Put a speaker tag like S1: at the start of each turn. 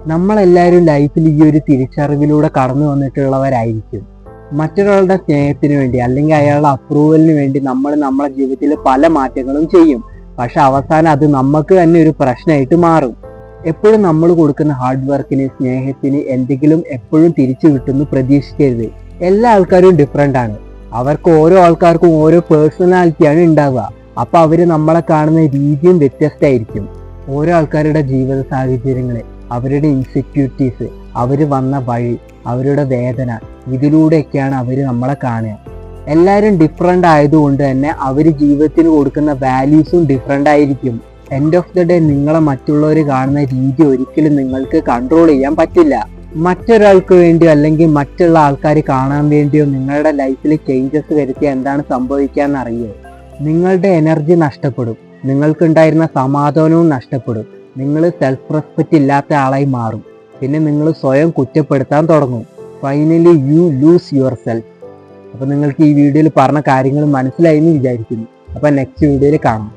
S1: നമ്മളെല്ലാവരും ലൈഫിൽ ഈ ഒരു തിരിച്ചറിവിലൂടെ കടന്നു വന്നിട്ടുള്ളവരായിരിക്കും. മറ്റൊരാളുടെ സ്നേഹത്തിന് വേണ്ടി അല്ലെങ്കിൽ അയാളുടെ അപ്രൂവലിന് വേണ്ടി നമ്മൾ നമ്മളെ ജീവിതത്തിൽ പല മാറ്റങ്ങളും ചെയ്യും. പക്ഷെ അവസാനം അത് നമുക്ക് തന്നെ ഒരു പ്രശ്നമായിട്ട് മാറും. എപ്പോഴും നമ്മൾ കൊടുക്കുന്ന ഹാർഡ് വർക്കിന്, സ്നേഹത്തിന് എന്തെങ്കിലും എപ്പോഴും തിരിച്ചു കിട്ടുന്നു പ്രതീക്ഷിക്കരുത്. എല്ലാ ആൾക്കാരും ഡിഫറെൻ്റ് ആണ്. അവർക്ക് ഓരോ ആൾക്കാർക്കും ഓരോ പേഴ്സണാലിറ്റിയാണ് ഉണ്ടാവുക. അപ്പോൾ അവർ നമ്മളെ കാണുന്ന രീതിയും വ്യത്യസ്തമായിരിക്കും. ഓരോ ആൾക്കാരുടെ ജീവിത സാഹചര്യങ്ങൾ, അവരുടെ ഇൻസെക്യൂരിറ്റീസ്, അവർ വന്ന വഴി, അവരുടെ വേദന, ഇതിലൂടെയൊക്കെയാണ് അവർ നമ്മളെ കാണുക. എല്ലാവരും ഡിഫറെൻ്റ് ആയതുകൊണ്ട് തന്നെ അവർ ജീവിതത്തിന് കൊടുക്കുന്ന വാല്യൂസും ഡിഫറെൻ്റ് ആയിരിക്കും. എൻഡ് ഓഫ് ദ ഡേ നിങ്ങളെ മറ്റുള്ളവർ കാണുന്ന രീതി ഒരിക്കലും നിങ്ങൾക്ക് കൺട്രോൾ ചെയ്യാൻ പറ്റില്ല. മറ്റൊരാൾക്ക് വേണ്ടിയോ അല്ലെങ്കിൽ മറ്റുള്ള ആൾക്കാർ കാണാൻ വേണ്ടിയോ നിങ്ങളുടെ ലൈഫിൽ ചേഞ്ചസ് വരുത്തിയാൽ എന്താണ് സംഭവിക്കുക എന്നറിയോ? നിങ്ങളുടെ എനർജി നഷ്ടപ്പെടും, നിങ്ങൾക്കുണ്ടായിരുന്ന സമാധാനവും നഷ്ടപ്പെടും, നിങ്ങൾ സെൽഫ് റെസ്പെക്റ്റ് ഇല്ലാത്ത ആളായി മാറും, പിന്നെ നിങ്ങൾ സ്വയം കുറ്റപ്പെടുത്താൻ തുടങ്ങും. Finally you lose your self. അപ്പോൾ നിങ്ങൾക്ക് ഈ വീഡിയോയിൽ പറഞ്ഞ കാര്യങ്ങൾ മനസ്സിലായി എന്ന് വിചാരിക്കുന്നു. അപ്പോൾ നെക്സ്റ്റ് വീഡിയോയിൽ കാണാം.